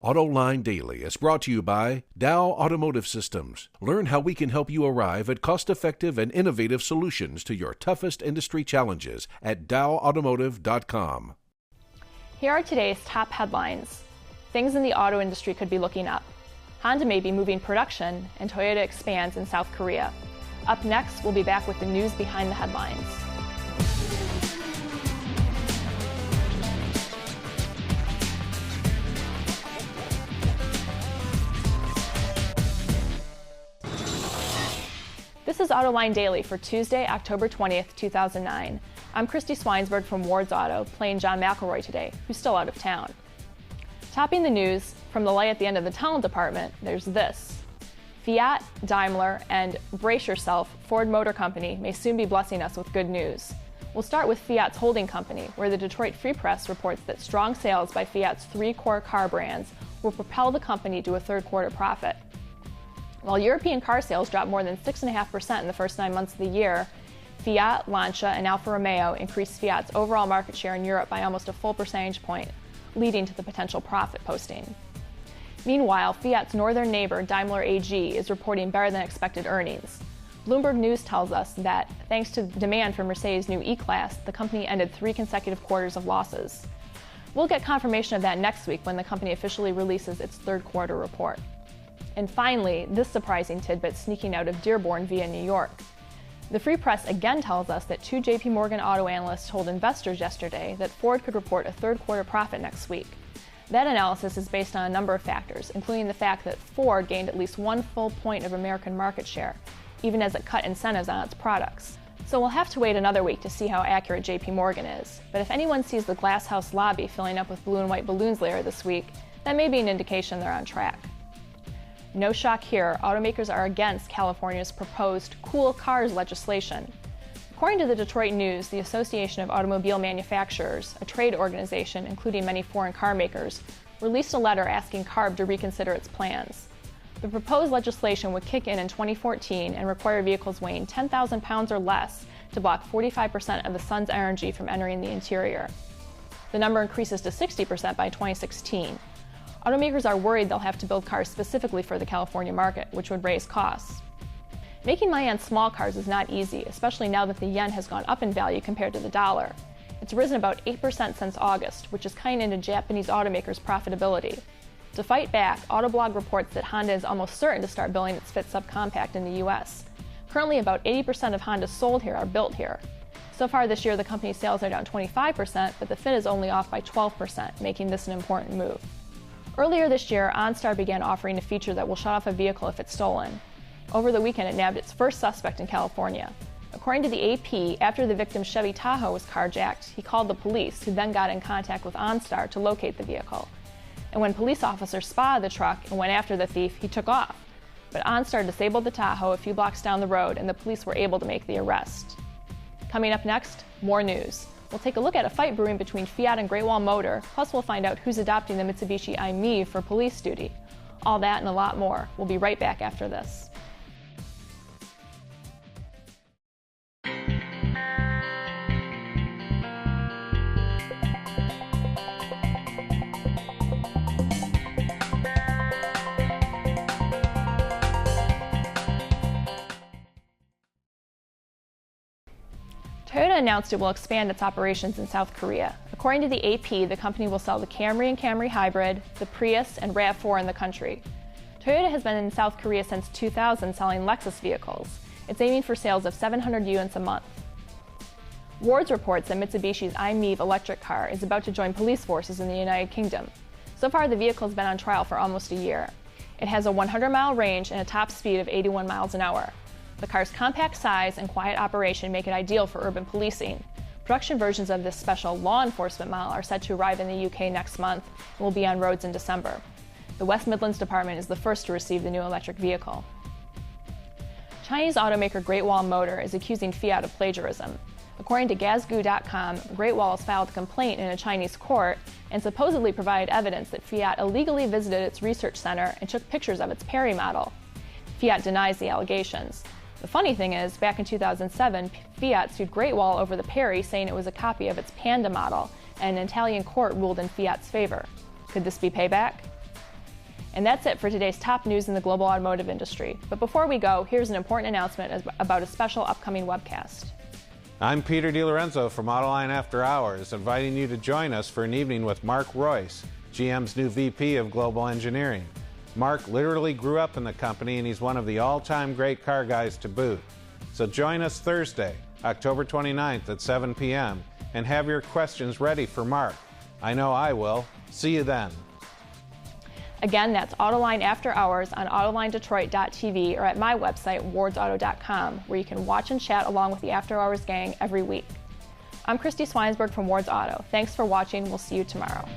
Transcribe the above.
Autoline Daily is brought to you by Dow Automotive Systems. Learn how we can help you arrive at cost-effective and innovative solutions to your toughest industry challenges at dowautomotive.com. Here are today's top headlines. Things in the auto industry could be looking up. Honda may be moving production, and Toyota expands in South Korea. Up next, we'll be back with the news behind the headlines. This is Autoline Daily for Tuesday, October 20th, 2009. I'm Christy Swinesberg from Ward's Auto, playing John McElroy today, who's still out of town. Topping the news, from the light at the end of the tunnel department, there's this. Fiat, Daimler, and, brace yourself, Ford Motor Company may soon be blessing us with good news. We'll start with Fiat's holding company, where the Detroit Free Press reports that strong sales by Fiat's three core car brands will propel the company to a third-quarter profit. While European car sales dropped more than 6.5% in the first 9 months of the year, Fiat, Lancia, and Alfa Romeo increased Fiat's overall market share in Europe by almost a full percentage point, leading to the potential profit posting. Meanwhile, Fiat's northern neighbor, Daimler AG, is reporting better than expected earnings. Bloomberg News tells us that, thanks to demand for Mercedes' new E-Class, the company ended 3 consecutive quarters of losses. We'll get confirmation of that next week when the company officially releases its third-quarter report. And finally, this surprising tidbit sneaking out of Dearborn via New York. The Free Press again tells us that 2 J.P. Morgan auto analysts told investors yesterday that Ford could report a third-quarter profit next week. That analysis is based on a number of factors, including the fact that Ford gained at least 1 full point of American market share, even as it cut incentives on its products. So we'll have to wait another week to see how accurate J.P. Morgan is. But if anyone sees the Glass House lobby filling up with blue and white balloons later this week, that may be an indication they're on track. No shock here, automakers are against California's proposed Cool Cars legislation. According to the Detroit News, the Association of Automobile Manufacturers, a trade organization including many foreign car makers, released a letter asking CARB to reconsider its plans. The proposed legislation would kick in 2014 and require vehicles weighing 10,000 pounds or less to block 45% of the sun's energy from entering the interior. The number increases to 60% by 2016. Automakers are worried they'll have to build cars specifically for the California market, which would raise costs. Making money on small cars is not easy, especially now that the yen has gone up in value compared to the dollar. It's risen about 8% since August, which is cutting into Japanese automakers' profitability. To fight back, Autoblog reports that Honda is almost certain to start building its Fit subcompact in the US. Currently, about 80% of Hondas sold here are built here. So far this year, the company's sales are down 25%, but the Fit is only off by 12%, making this an important move. Earlier this year, ONSTAR began offering a feature that will shut off a vehicle if it's stolen. Over the weekend, it nabbed its first suspect in California. According to the AP, after the victim's Chevy Tahoe was carjacked, he called the police, who then got in contact with ONSTAR to locate the vehicle. And when police officers spotted the truck and went after the thief, he took off. But ONSTAR disabled the Tahoe a few blocks down the road, and the police were able to make the arrest. Coming up next, more news. We'll take a look at a fight brewing between Fiat and Great Wall Motor, plus we'll find out who's adopting the Mitsubishi i-MiEV for police duty. All that and a lot more. We'll be right back after this. Toyota announced it will expand its operations in South Korea. According to the AP, the company will sell the Camry and Camry Hybrid, the Prius, and RAV4 in the country. Toyota has been in South Korea since 2000 selling Lexus vehicles. It's aiming for sales of 700 units a month. Ward's reports that Mitsubishi's i-MiEV electric car is about to join police forces in the United Kingdom. So far, the vehicle has been on trial for almost a year. It has a 100-mile range and a top speed of 81 miles an hour. The car's compact size and quiet operation make it ideal for urban policing. Production versions of this special law enforcement model are set to arrive in the UK next month and will be on roads in December. The West Midlands Department is the first to receive the new electric vehicle. Chinese automaker Great Wall Motor is accusing Fiat of plagiarism. According to Gazgoo.com, Great Wall has filed a complaint in a Chinese court and supposedly provided evidence that Fiat illegally visited its research center and took pictures of its Perry model. Fiat denies the allegations. The funny thing is, back in 2007, Fiat sued Great Wall over the Perry, saying it was a copy of its Panda model, and an Italian court ruled in Fiat's favor. Could this be payback? And that's it for today's top news in the global automotive industry. But before we go, here's an important announcement about a special upcoming webcast. I'm Peter DiLorenzo from Autoline After Hours, inviting you to join us for an evening with Mark Royce, GM's new VP of Global Engineering. Mark literally grew up in the company, and he's one of the all-time great car guys to boot. So join us Thursday, October 29th at 7 p.m., and have your questions ready for Mark. I know I will. See you then. Again, that's Autoline After Hours on AutolineDetroit.tv or at my website, wardsauto.com, where you can watch and chat along with the After Hours gang every week. I'm Christy Swinesberg from Wards Auto. Thanks for watching. We'll see you tomorrow.